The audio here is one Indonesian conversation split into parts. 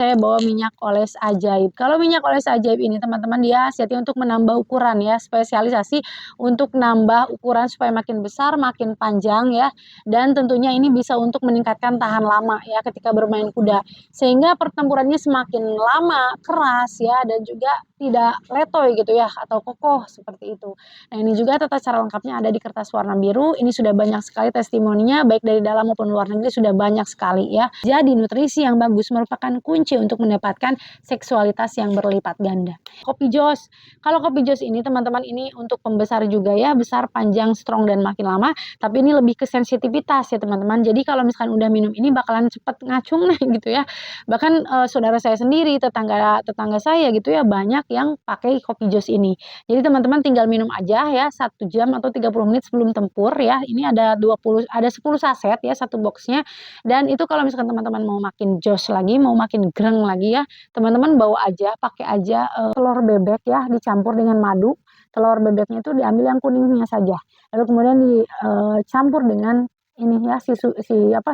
Saya bawa minyak oles ajaib. Kalau minyak oles ajaib ini teman-teman dia khasiatnya untuk menambah ukuran ya, spesialisasi untuk nambah ukuran supaya makin besar, makin panjang ya, dan tentunya ini bisa untuk meningkatkan tahan lama ya ketika bermain kuda. Sehingga pertempurannya semakin lama, keras ya, dan juga tidak letoy gitu ya, atau kokoh seperti itu. Nah ini juga tata cara lengkapnya ada di kertas warna biru, ini sudah banyak sekali testimoninya, baik dari dalam maupun luar negeri sudah banyak sekali ya. Jadi nutrisi yang bagus merupakan kunci untuk mendapatkan seksualitas yang berlipat ganda. Kopi Jos, kalau kopi Jos ini teman-teman ini untuk pembesar juga ya, besar, panjang, strong dan makin lama, tapi ini lebih ke sensitivitas ya teman-teman. Jadi kalau misalkan udah minum ini bakalan cepet ngacung nih gitu ya. Bahkan saudara saya sendiri, tetangga saya gitu ya banyak yang pakai kopi Jos ini. Jadi teman-teman tinggal minum aja ya 1 jam atau 30 menit sebelum tempur ya. Ini ada 10 saset ya satu boxnya. Dan itu kalau misalkan teman-teman mau makin jos lagi, mau makin greng lagi ya, teman-teman bawa aja, pakai aja telur bebek ya dicampur dengan madu. Telur bebeknya itu diambil yang kuningnya saja. Lalu kemudian dicampur dengan ini ya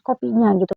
kopinya gitu.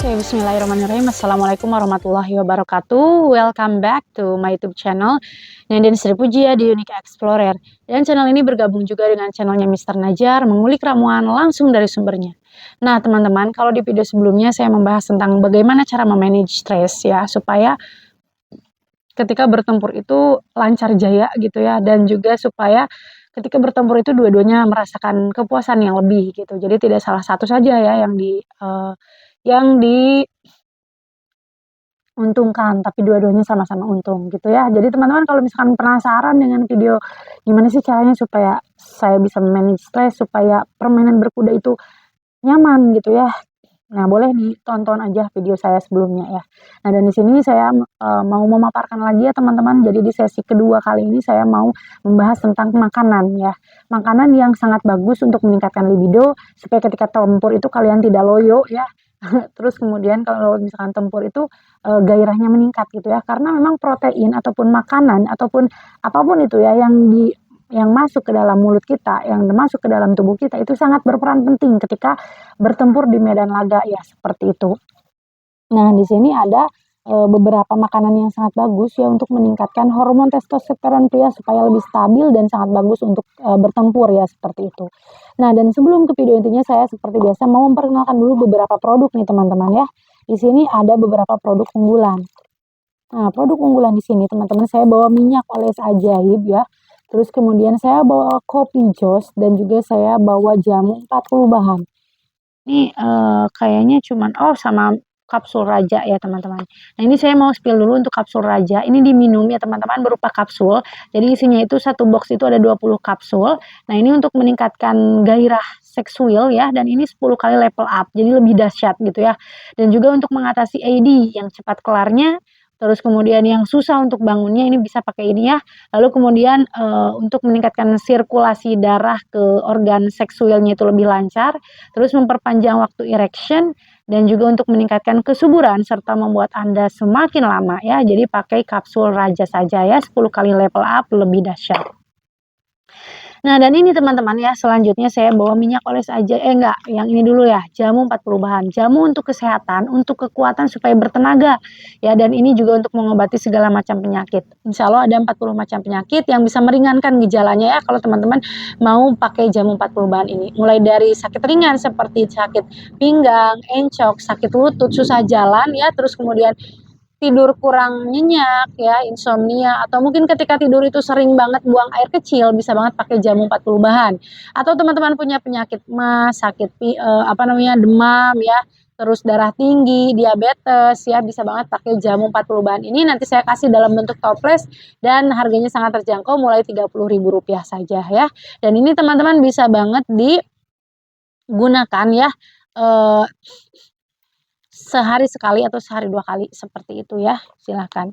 Oke, bismillahirrahmanirrahim. Assalamualaikum warahmatullahi wabarakatuh. Welcome back to my YouTube channel, Nenden Sri Pujia di Unique Explorer. Dan channel ini bergabung juga dengan channelnya Mr. Najar, mengulik ramuan langsung dari sumbernya. Nah, teman-teman, kalau di video sebelumnya saya membahas tentang bagaimana cara memanage stres ya, supaya ketika bertempur itu lancar jaya gitu ya, dan juga supaya ketika bertempur itu dua-duanya merasakan kepuasan yang lebih gitu. Jadi tidak salah satu saja ya yang diuntungkan, tapi dua-duanya sama-sama untung gitu ya. Jadi teman-teman kalau misalkan penasaran dengan video gimana sih caranya supaya saya bisa manage stres, supaya permainan berkuda itu nyaman gitu ya. Nah, boleh ditonton aja video saya sebelumnya ya. Nah, dan di sini saya mau memaparkan lagi ya teman-teman. Jadi di sesi kedua kali ini saya mau membahas tentang makanan ya. Makanan yang sangat bagus untuk meningkatkan libido supaya ketika tempur itu kalian tidak loyo ya. Terus kemudian kalau misalkan tempur itu gairahnya meningkat gitu ya. Karena memang protein ataupun makanan ataupun apapun itu ya yang masuk ke dalam mulut kita, yang masuk ke dalam tubuh kita itu sangat berperan penting ketika bertempur di medan laga ya seperti itu. Nah, di sini ada beberapa makanan yang sangat bagus ya untuk meningkatkan hormon testosteron pria supaya lebih stabil dan sangat bagus untuk bertempur ya seperti itu. Nah, dan sebelum ke video intinya saya seperti biasa mau memperkenalkan dulu beberapa produk nih teman-teman ya. Di sini ada beberapa produk unggulan. Nah, produk unggulan di sini teman-teman saya bawa minyak oles ajaib ya. Terus kemudian saya bawa kopi Jos dan juga saya bawa jamu 40 bahan. Ini kayaknya cuman sama kapsul raja ya teman-teman. Nah ini saya mau spill dulu untuk kapsul raja. Ini diminum ya teman-teman berupa kapsul. Jadi isinya itu satu box itu ada 20 kapsul. Nah ini untuk meningkatkan gairah seksual ya. Dan ini 10 kali level up. Jadi lebih dahsyat gitu ya. Dan juga untuk mengatasi AD yang cepat kelarnya. Terus kemudian yang susah untuk bangunnya ini bisa pakai ini ya. Lalu kemudian untuk meningkatkan sirkulasi darah ke organ seksualnya itu lebih lancar. Terus memperpanjang waktu erection dan juga untuk meningkatkan kesuburan serta membuat Anda semakin lama ya. Jadi pakai kapsul raja saja ya 10 kali level up lebih dahsyat. Nah, dan ini teman-teman ya, selanjutnya saya bawa minyak oles aja yang ini dulu ya, jamu 40 bahan. Jamu untuk kesehatan, untuk kekuatan supaya bertenaga ya, dan ini juga untuk mengobati segala macam penyakit. Insya Allah ada 40 macam penyakit yang bisa meringankan gejalanya ya kalau teman-teman mau pakai jamu 40 bahan ini. Mulai dari sakit ringan seperti sakit pinggang, encok, sakit lutut, susah jalan ya, terus kemudian tidur kurang nyenyak ya, insomnia, atau mungkin ketika tidur itu sering banget buang air kecil, bisa banget pakai jamu 40 bahan. Atau teman-teman punya penyakit MAS, demam ya, terus darah tinggi, diabetes ya, bisa banget pakai jamu 40 bahan ini. Nanti saya kasih dalam bentuk toples dan harganya sangat terjangkau, mulai Rp30.000 saja ya. Dan ini teman-teman bisa banget digunakan ya, eee, sehari sekali atau sehari 2 kali seperti itu ya, silahkan.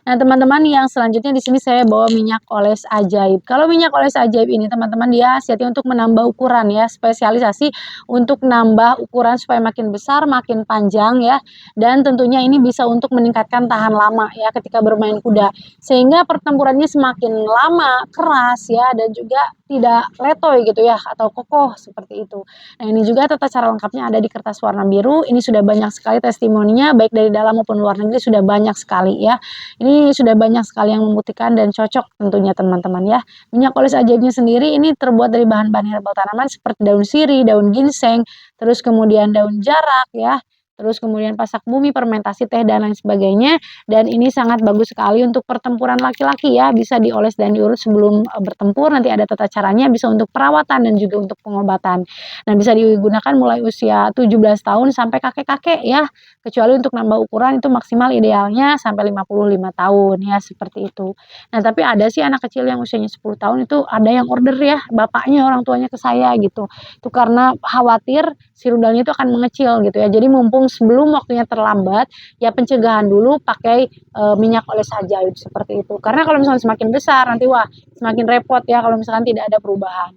Nah, teman-teman, yang selanjutnya di sini saya bawa minyak oles ajaib. Kalau minyak oles ajaib ini teman-teman, dia khasiatnya untuk menambah ukuran ya, spesialisasi untuk nambah ukuran supaya makin besar, makin panjang ya, dan tentunya ini bisa untuk meningkatkan tahan lama ya ketika bermain kuda. Sehingga pertempurannya semakin lama, keras ya, dan juga tidak letoy gitu ya, atau kokoh seperti itu. Nah, ini juga tata cara lengkapnya ada di kertas warna biru. Ini sudah banyak sekali testimoninya, baik dari dalam maupun luar negeri sudah banyak sekali ya. Ini sudah banyak sekali yang membuktikan dan cocok tentunya teman-teman ya. Minyak oles ajaibnya sendiri ini terbuat dari bahan-bahan herbal tanaman seperti daun sirih, daun ginseng, terus kemudian daun jarak ya, terus kemudian pasak bumi, fermentasi teh dan lain sebagainya. Dan ini sangat bagus sekali untuk pertempuran laki-laki ya, bisa dioles dan diurut sebelum bertempur. Nanti ada tata caranya, bisa untuk perawatan dan juga untuk pengobatan. Nah, bisa digunakan mulai usia 17 tahun sampai kakek-kakek ya. Kecuali untuk nambah ukuran itu maksimal idealnya sampai 55 tahun ya, seperti itu. Nah, tapi ada sih anak kecil yang usianya 10 tahun itu ada yang order ya, bapaknya, orang tuanya ke saya gitu. Itu karena khawatir si rudalnya itu akan mengecil gitu ya. Jadi mumpung sebelum waktunya terlambat, ya pencegahan dulu pakai, minyak oles ajaib seperti itu. Karena kalau misalnya semakin besar nanti wah semakin repot ya kalau misalkan tidak ada perubahan.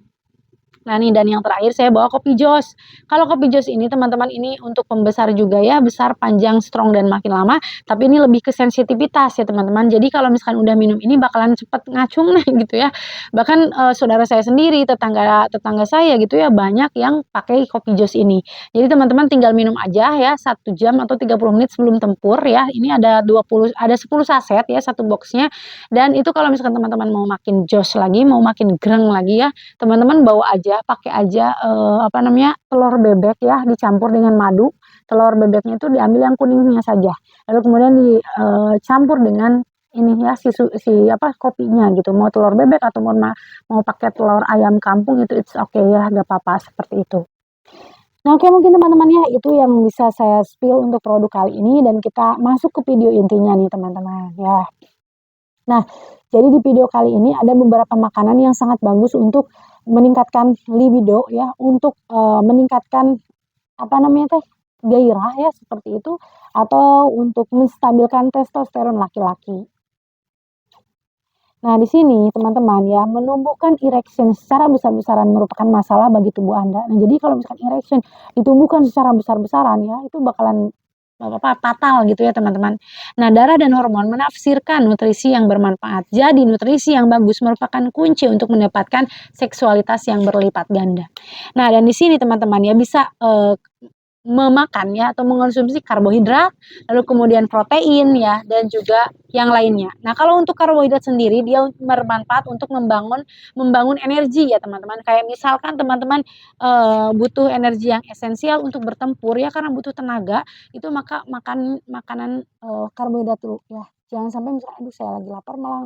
Nah nih, dan yang terakhir saya bawa kopi jos. Kalau kopi jos ini teman-teman, ini untuk pembesar juga ya, besar, panjang, strong, dan makin lama. Tapi ini lebih ke sensitivitas ya teman-teman. Jadi kalau misalkan udah minum ini bakalan cepet ngacung nih gitu ya. Bahkan saudara saya sendiri, tetangga saya gitu ya, banyak yang pakai kopi jos ini. Jadi teman-teman tinggal minum aja ya 1 jam atau 30 menit sebelum tempur ya. Ini ada 10 saset ya satu boxnya. Dan itu kalau misalkan teman-teman mau makin jos lagi, mau makin greng lagi ya, teman-teman bawa aja, pakai aja, telur bebek ya, dicampur dengan madu. Telur bebeknya itu diambil yang kuningnya saja, lalu kemudian dicampur dengan ini ya, kopinya gitu. Mau telur bebek atau mau pakai telur ayam kampung itu it's okay ya, nggak apa-apa, seperti itu. Nah, oke, mungkin teman-teman ya, itu yang bisa saya spill untuk produk kali ini dan kita masuk ke video intinya nih teman-teman, ya. Nah, jadi di video kali ini ada beberapa makanan yang sangat bagus untuk meningkatkan libido ya, untuk, meningkatkan gairah ya, seperti itu, atau untuk menstabilkan testosteron laki-laki. Nah, di sini teman-teman ya, menumbuhkan erection secara besar-besaran merupakan masalah bagi tubuh Anda. Nah, jadi kalau misalkan erection ditumbuhkan secara besar-besaran ya, itu bakalan fatal gitu ya teman-teman. Nah, darah dan hormon menafsirkan nutrisi yang bermanfaat. Jadi nutrisi yang bagus merupakan kunci untuk mendapatkan seksualitas yang berlipat ganda. Nah, dan di sini teman-teman ya bisa memakan ya atau mengonsumsi karbohidrat, lalu kemudian protein ya, dan juga yang lainnya. Nah, kalau untuk karbohidrat sendiri dia bermanfaat untuk membangun membangun energi ya teman-teman. Kayak misalkan teman-teman, butuh energi yang esensial untuk bertempur ya karena butuh tenaga, itu maka makan makanan, karbohidrat dulu ya. Jangan sampai misalnya, "Aduh saya lagi lapar malah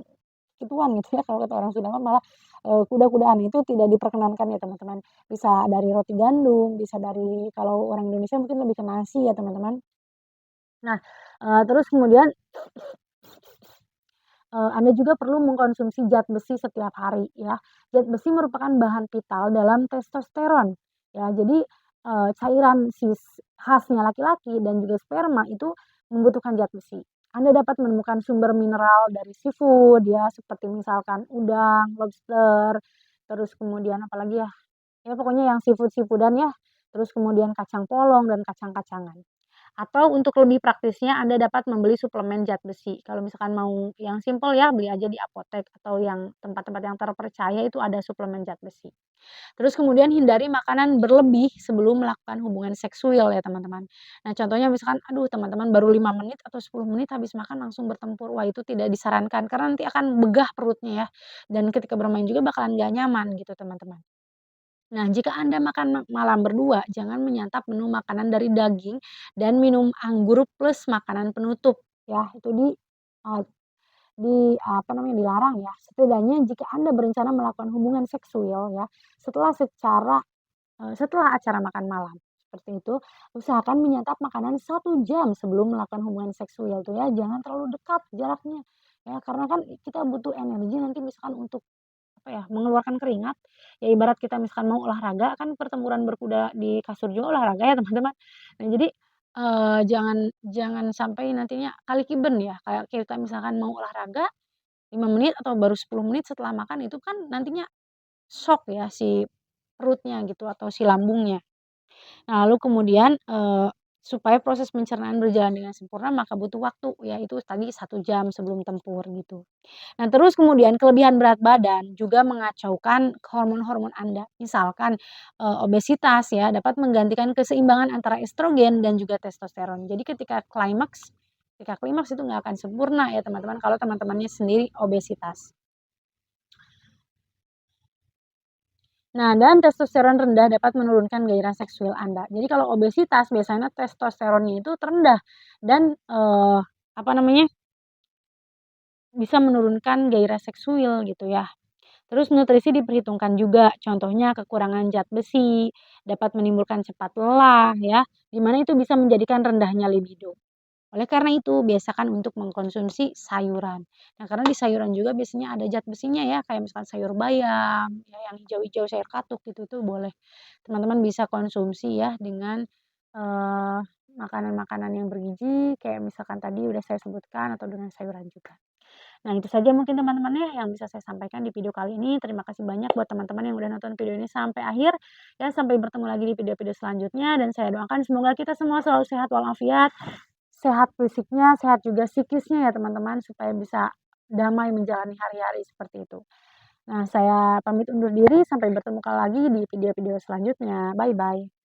gituan," gitu ya, kalau kata orang Sunda mah malah, kuda-kudaan, itu tidak diperkenankan ya teman-teman. Bisa dari roti gandum, bisa dari kalau orang Indonesia mungkin lebih ke nasi ya teman-teman. Nah, terus kemudian, Anda juga perlu mengkonsumsi zat besi setiap hari ya. Zat besi merupakan bahan vital dalam testosteron ya. Jadi, cairan khasnya laki-laki dan juga sperma itu membutuhkan zat besi. Anda dapat menemukan sumber mineral dari seafood ya, seperti misalkan udang, lobster, terus kemudian apalagi ya, ya pokoknya yang seafood-seafood-an ya, terus kemudian kacang polong dan kacang-kacangan. Atau untuk lebih praktisnya Anda dapat membeli suplemen zat besi. Kalau misalkan mau yang simpel ya beli aja di apotek atau yang tempat-tempat yang terpercaya itu ada suplemen zat besi. Terus kemudian hindari makanan berlebih sebelum melakukan hubungan seksual ya teman-teman. Nah, contohnya misalkan aduh teman-teman baru 5 menit atau 10 menit habis makan langsung bertempur. Wah, itu tidak disarankan karena nanti akan begah perutnya ya. Dan ketika bermain juga bakalan gak nyaman gitu teman-teman. Nah, jika Anda makan malam berdua, jangan menyantap menu makanan dari daging dan minum anggur plus makanan penutup ya, itu apa namanya, dilarang ya. Setidaknya jika Anda berencana melakukan hubungan seksual ya, setelah setelah acara makan malam, seperti itu, usahakan menyantap makanan 1 jam sebelum melakukan hubungan seksual tuh ya, jangan terlalu dekat jaraknya, ya. Karena kan kita butuh energi nanti misalkan untuk, apa ya, mengeluarkan keringat, ya ibarat kita misalkan mau olahraga kan pertempuran berkuda di kasur juga olahraga ya teman-teman. Nah jadi, jangan jangan sampai nantinya kalikiben ya, kayak kita misalkan mau olahraga 5 menit atau baru 10 menit setelah makan itu kan nantinya syok ya si perutnya gitu atau si lambungnya. Nah lalu kemudian, supaya proses pencernaan berjalan dengan sempurna maka butuh waktu, yaitu tadi 1 jam sebelum tempur gitu. Nah terus kemudian kelebihan berat badan juga mengacaukan hormon-hormon Anda. Misalkan, obesitas ya dapat menggantikan keseimbangan antara estrogen dan juga testosteron. Jadi ketika klimaks itu nggak akan sempurna ya teman-teman kalau teman-temannya sendiri obesitas. Nah, dan testosteron rendah dapat menurunkan gairah seksual Anda. Jadi kalau obesitas biasanya testosteronnya itu terendah dan, apa namanya, bisa menurunkan gairah seksual gitu ya. Terus nutrisi diperhitungkan juga, contohnya kekurangan zat besi, dapat menimbulkan cepat lelah ya, di mana itu bisa menjadikan rendahnya libido. Oleh karena itu, biasakan untuk mengkonsumsi sayuran. Nah, karena di sayuran juga biasanya ada zat besinya ya, kayak misalkan sayur bayam, ya yang hijau-hijau, sayur katuk gitu tuh boleh teman-teman bisa konsumsi ya dengan, makanan-makanan yang bergizi kayak misalkan tadi udah saya sebutkan atau dengan sayuran juga. Nah, itu saja mungkin teman-teman ya yang bisa saya sampaikan di video kali ini. Terima kasih banyak buat teman-teman yang udah nonton video ini sampai akhir. Ya, sampai bertemu lagi di video-video selanjutnya dan saya doakan semoga kita semua selalu sehat walafiat, sehat fisiknya, sehat juga psikisnya ya teman-teman, supaya bisa damai menjalani hari-hari seperti itu. Nah, saya pamit undur diri, sampai bertemu lagi di video-video selanjutnya. Bye-bye.